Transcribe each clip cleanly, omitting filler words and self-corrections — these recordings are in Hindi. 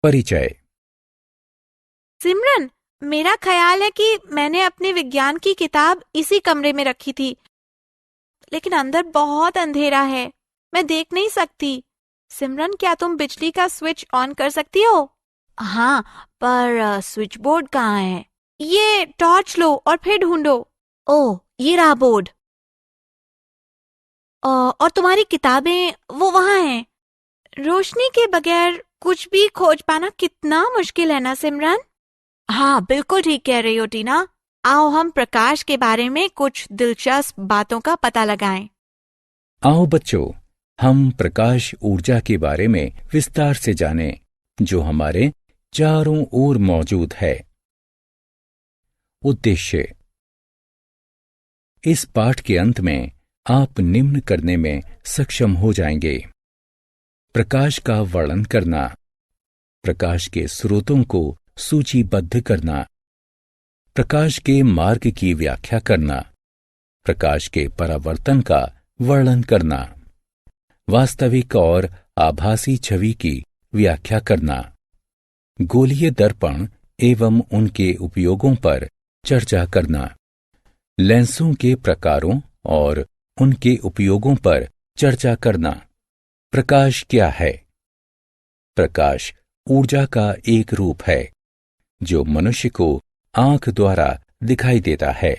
परिचय। सिमरन, मेरा ख्याल है कि मैंने अपनी विज्ञान की किताब इसी कमरे में रखी थी, लेकिन अंदर बहुत अंधेरा है, मैं देख नहीं सकती। सिमरन, क्या तुम बिजली का स्विच ऑन कर सकती हो? हाँ, पर स्विच बोर्ड कहाँ है? ये टॉर्च लो और फिर ढूंढो। ओह, ये रहा बोर्ड। और तुम्हारी किताबें वो वहाँ हैं। रोशनी के बगैर कुछ भी खोज पाना कितना मुश्किल है ना सिमरन? हाँ, बिल्कुल ठीक कह रही हो टीना। आओ हम प्रकाश के बारे में कुछ दिलचस्प बातों का पता लगाएं। आओ बच्चों, हम प्रकाश ऊर्जा के बारे में विस्तार से जानें, जो हमारे चारों ओर मौजूद है। उद्देश्य। इस पाठ के अंत में आप निम्न करने में सक्षम हो जाएंगे: प्रकाश का वर्णन करना, प्रकाश के स्रोतों को सूचीबद्ध करना, प्रकाश के मार्ग की व्याख्या करना, प्रकाश के परावर्तन का वर्णन करना, वास्तविक और आभासी छवि की व्याख्या करना, गोलीय दर्पण एवं उनके उपयोगों पर चर्चा करना, लेंसों के प्रकारों और उनके उपयोगों पर चर्चा करना। प्रकाश क्या है? प्रकाश ऊर्जा का एक रूप है जो मनुष्य को आंख द्वारा दिखाई देता है।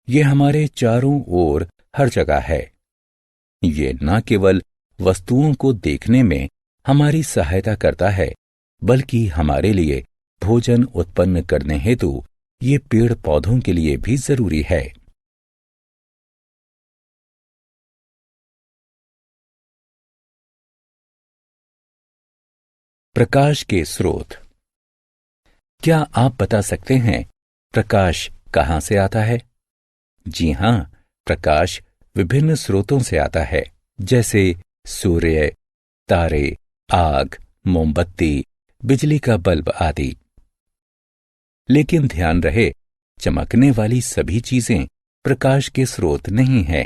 यह हमारे चारों ओर हर जगह है। ये न केवल वस्तुओं को देखने में हमारी सहायता करता है, बल्कि हमारे लिए भोजन उत्पन्न करने हेतु ये पेड़ पौधों के लिए भी जरूरी है। प्रकाश के स्रोत। क्या आप बता सकते हैं प्रकाश कहां से आता है? जी हां, प्रकाश विभिन्न स्रोतों से आता है, जैसे सूर्य, तारे, आग, मोमबत्ती, बिजली का बल्ब आदि। लेकिन ध्यान रहे, चमकने वाली सभी चीजें प्रकाश के स्रोत नहीं है।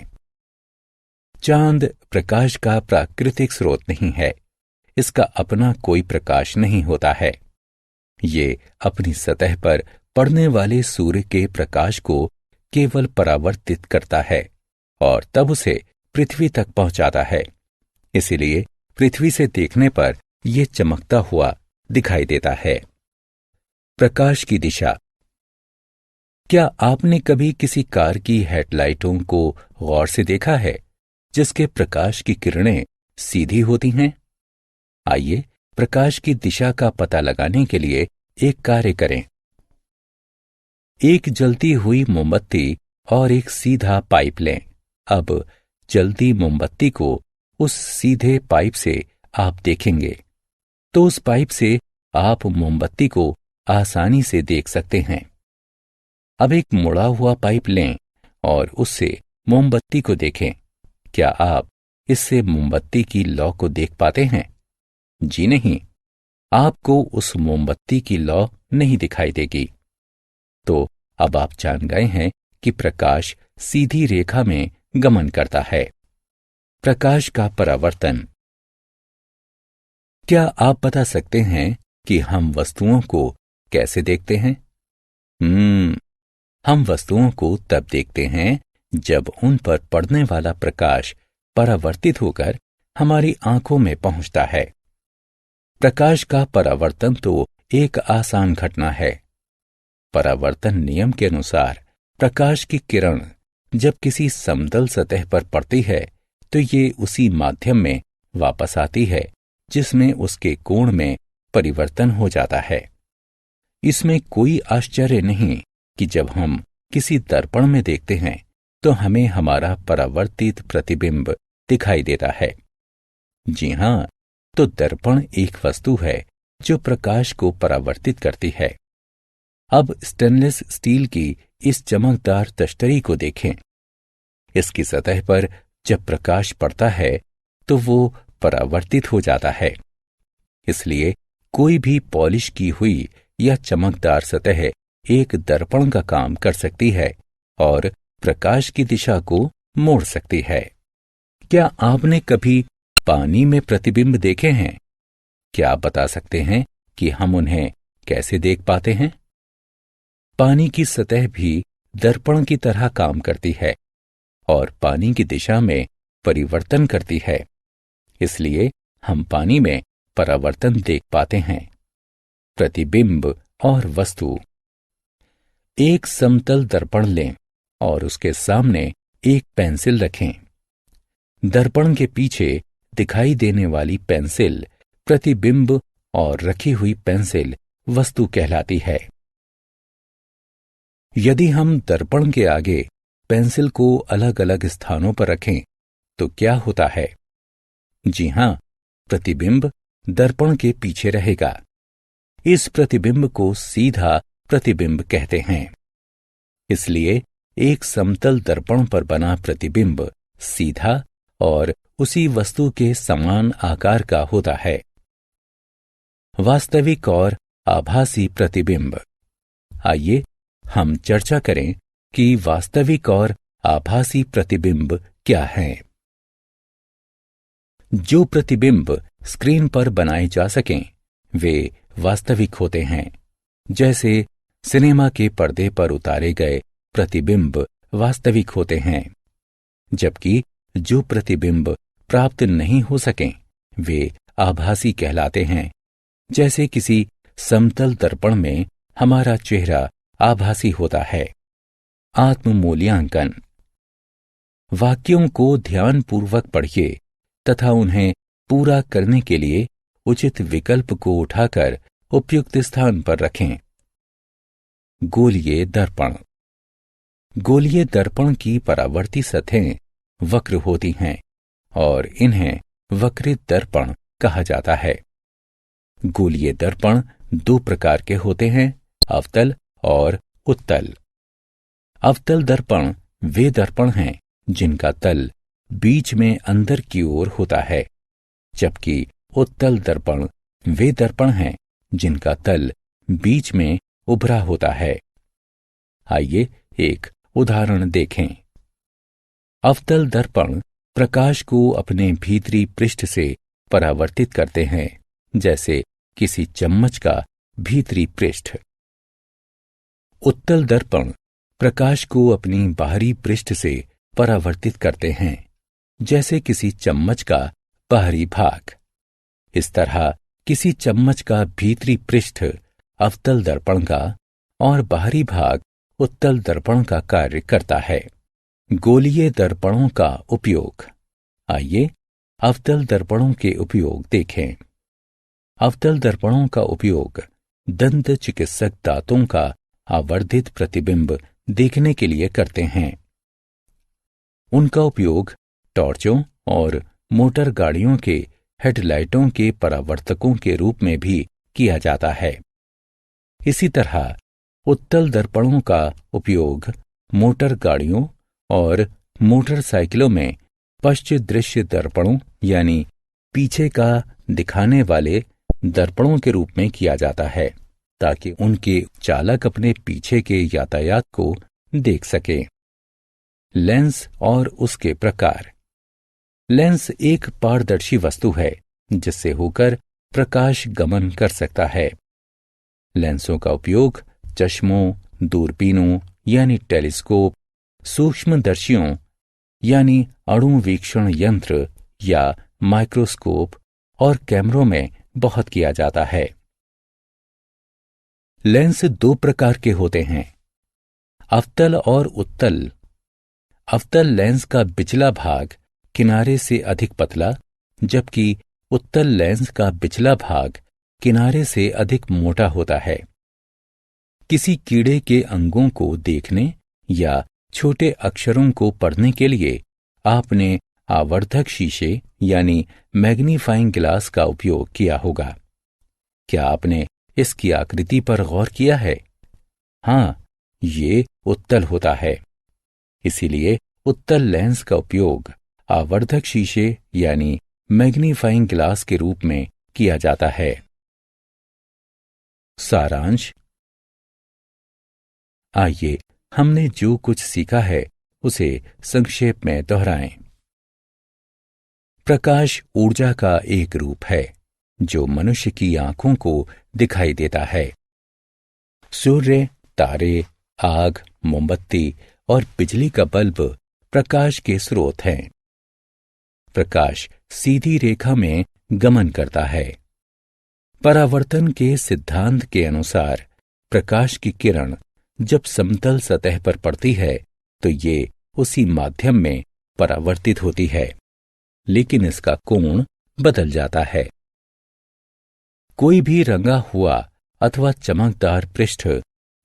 चांद प्रकाश का प्राकृतिक स्रोत नहीं है। इसका अपना कोई प्रकाश नहीं होता है। ये अपनी सतह पर पड़ने वाले सूर्य के प्रकाश को केवल परावर्तित करता है और तब उसे पृथ्वी तक पहुंचाता है। इसलिए पृथ्वी से देखने पर यह चमकता हुआ दिखाई देता है। प्रकाश की दिशा। क्या आपने कभी किसी कार की हेडलाइटों को गौर से देखा है, जिसके प्रकाश की किरणें सीधी होती हैं? आइए प्रकाश की दिशा का पता लगाने के लिए एक कार्य करें। एक जलती हुई मोमबत्ती और एक सीधा पाइप लें। अब जलती मोमबत्ती को उस सीधे पाइप से आप देखेंगे तो उस पाइप से आप मोमबत्ती को आसानी से देख सकते हैं। अब एक मुड़ा हुआ पाइप लें और उससे मोमबत्ती को देखें। क्या आप इससे मोमबत्ती की लौ को देख पाते हैं? जी नहीं, आपको उस मोमबत्ती की लौ नहीं दिखाई देगी। तो अब आप जान गए हैं कि प्रकाश सीधी रेखा में गमन करता है। प्रकाश का परावर्तन। क्या आप बता सकते हैं कि हम वस्तुओं को कैसे देखते हैं? हम वस्तुओं को तब देखते हैं जब उन पर पड़ने वाला प्रकाश परावर्तित होकर हमारी आंखों में पहुंचता है। प्रकाश का परावर्तन तो एक आसान घटना है। परावर्तन नियम के अनुसार प्रकाश की किरण जब किसी समतल सतह पर पड़ती है तो ये उसी माध्यम में वापस आती है जिसमें उसके कोण में परिवर्तन हो जाता है। इसमें कोई आश्चर्य नहीं कि जब हम किसी दर्पण में देखते हैं तो हमें हमारा परावर्तित प्रतिबिंब दिखाई देता है। जी हां, तो दर्पण एक वस्तु है जो प्रकाश को परावर्तित करती है। अब स्टेनलेस स्टील की इस चमकदार तश्तरी को देखें। इसकी सतह पर जब प्रकाश पड़ता है तो वो परावर्तित हो जाता है। इसलिए कोई भी पॉलिश की हुई या चमकदार सतह एक दर्पण का काम कर सकती है और प्रकाश की दिशा को मोड़ सकती है। क्या आपने कभी पानी में प्रतिबिंब देखे हैं? क्या आप बता सकते हैं कि हम उन्हें कैसे देख पाते हैं? पानी की सतह भी दर्पण की तरह काम करती है और पानी की दिशा में परिवर्तन करती है। इसलिए हम पानी में परावर्तन देख पाते हैं। प्रतिबिंब और वस्तु। एक समतल दर्पण लें और उसके सामने एक पेंसिल रखें। दर्पण के पीछे दिखाई देने वाली पेंसिल प्रतिबिंब और रखी हुई पेंसिल वस्तु कहलाती है। यदि हम दर्पण के आगे पेंसिल को अलग अलग स्थानों पर रखें तो क्या होता है? जी हां, प्रतिबिंब दर्पण के पीछे रहेगा। इस प्रतिबिंब को सीधा प्रतिबिंब कहते हैं। इसलिए एक समतल दर्पण पर बना प्रतिबिंब सीधा और उसी वस्तु के समान आकार का होता है। वास्तविक और आभासी प्रतिबिंब। आइए हम चर्चा करें कि वास्तविक और आभासी प्रतिबिंब क्या हैं। जो प्रतिबिंब स्क्रीन पर बनाए जा सकें वे वास्तविक होते हैं। जैसे सिनेमा के पर्दे पर उतारे गए प्रतिबिंब वास्तविक होते हैं, जबकि जो प्रतिबिंब प्राप्त नहीं हो सकें वे आभासी कहलाते हैं। जैसे किसी समतल दर्पण में हमारा चेहरा आभासी होता है। आत्म मूल्यांकन। वाक्यों को ध्यानपूर्वक पढ़िए तथा उन्हें पूरा करने के लिए उचित विकल्प को उठाकर उपयुक्त स्थान पर रखें। गोलीय दर्पण। गोलीय दर्पण की परावर्ती सतहें वक्र होती हैं और इन्हें वक्रित दर्पण कहा जाता है। गोलीय दर्पण दो प्रकार के होते हैं, अवतल और उत्तल। अवतल दर्पण वे दर्पण हैं जिनका तल बीच में अंदर की ओर होता है, जबकि उत्तल दर्पण वे दर्पण हैं जिनका तल बीच में उभरा होता है। आइए एक उदाहरण देखें। अवतल दर्पण प्रकाश को अपने भीतरी पृष्ठ से परावर्तित करते हैं, जैसे किसी चम्मच का भीतरी पृष्ठ। उत्तल दर्पण प्रकाश को अपनी बाहरी पृष्ठ से परावर्तित करते हैं, जैसे किसी चम्मच का बाहरी भाग। इस तरह किसी चम्मच का भीतरी पृष्ठ अवतल दर्पण का और बाहरी भाग उत्तल दर्पण का कार्य करता है। गोलीय दर्पणों का उपयोग। आइए अवतल दर्पणों के उपयोग देखें। अवतल दर्पणों का उपयोग दंत चिकित्सक दांतों का आवर्धित प्रतिबिंब देखने के लिए करते हैं। उनका उपयोग टॉर्चों और मोटर गाड़ियों के हेडलाइटों के परावर्तकों के रूप में भी किया जाता है। इसी तरह उत्तल दर्पणों का उपयोग मोटर गाड़ियों और मोटरसाइकिलों में पश्च दृश्य दर्पणों यानी पीछे का दिखाने वाले दर्पणों के रूप में किया जाता है, ताकि उनके चालक अपने पीछे के यातायात को देख सके। लेंस और उसके प्रकार। लेंस एक पारदर्शी वस्तु है जिससे होकर प्रकाश गमन कर सकता है। लेंसों का उपयोग चश्मों, दूरबीनों यानी टेलीस्कोप, सूक्ष्मदर्शियों यानी अणुवीक्षण यंत्र या माइक्रोस्कोप और कैमरों में बहुत किया जाता है। लेंस दो प्रकार के होते हैं, अवतल और उत्तल। अवतल लेंस का बिचला भाग किनारे से अधिक पतला, जबकि उत्तल लेंस का बिचला भाग किनारे से अधिक मोटा होता है। किसी कीड़े के अंगों को देखने या छोटे अक्षरों को पढ़ने के लिए आपने आवर्धक शीशे यानी मैग्नीफाइंग ग्लास का उपयोग किया होगा। क्या आपने इसकी आकृति पर गौर किया है? हां, ये उत्तल होता है। इसीलिए उत्तल लेंस का उपयोग आवर्धक शीशे यानी मैग्नीफाइंग ग्लास के रूप में किया जाता है। सारांश। आइए हमने जो कुछ सीखा है उसे संक्षेप में दोहराएं। प्रकाश ऊर्जा का एक रूप है जो मनुष्य की आंखों को दिखाई देता है। सूर्य, तारे, आग, मोमबत्ती और बिजली का बल्ब प्रकाश के स्रोत हैं। प्रकाश सीधी रेखा में गमन करता है। परावर्तन के सिद्धांत के अनुसार प्रकाश की किरण जब समतल सतह पर पड़ती है तो ये उसी माध्यम में परावर्तित होती है, लेकिन इसका कोण बदल जाता है। कोई भी रंगा हुआ अथवा चमकदार पृष्ठ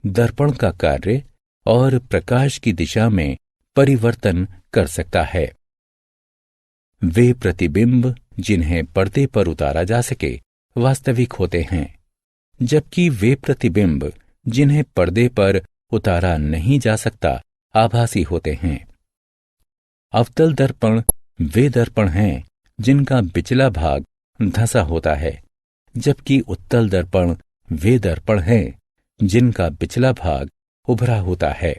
दर्पण का कार्य और प्रकाश की दिशा में परिवर्तन कर सकता है। वे प्रतिबिंब जिन्हें पर्दे पर उतारा जा सके वास्तविक होते हैं, जबकि वे प्रतिबिंब जिन्हें पर्दे पर उतारा नहीं जा सकता आभासी होते हैं। अवतल दर्पण वे दर्पण हैं जिनका पिछला भाग धंसा होता है, जबकि उत्तल दर्पण वे दर्पण हैं जिनका पिछला भाग उभरा होता है।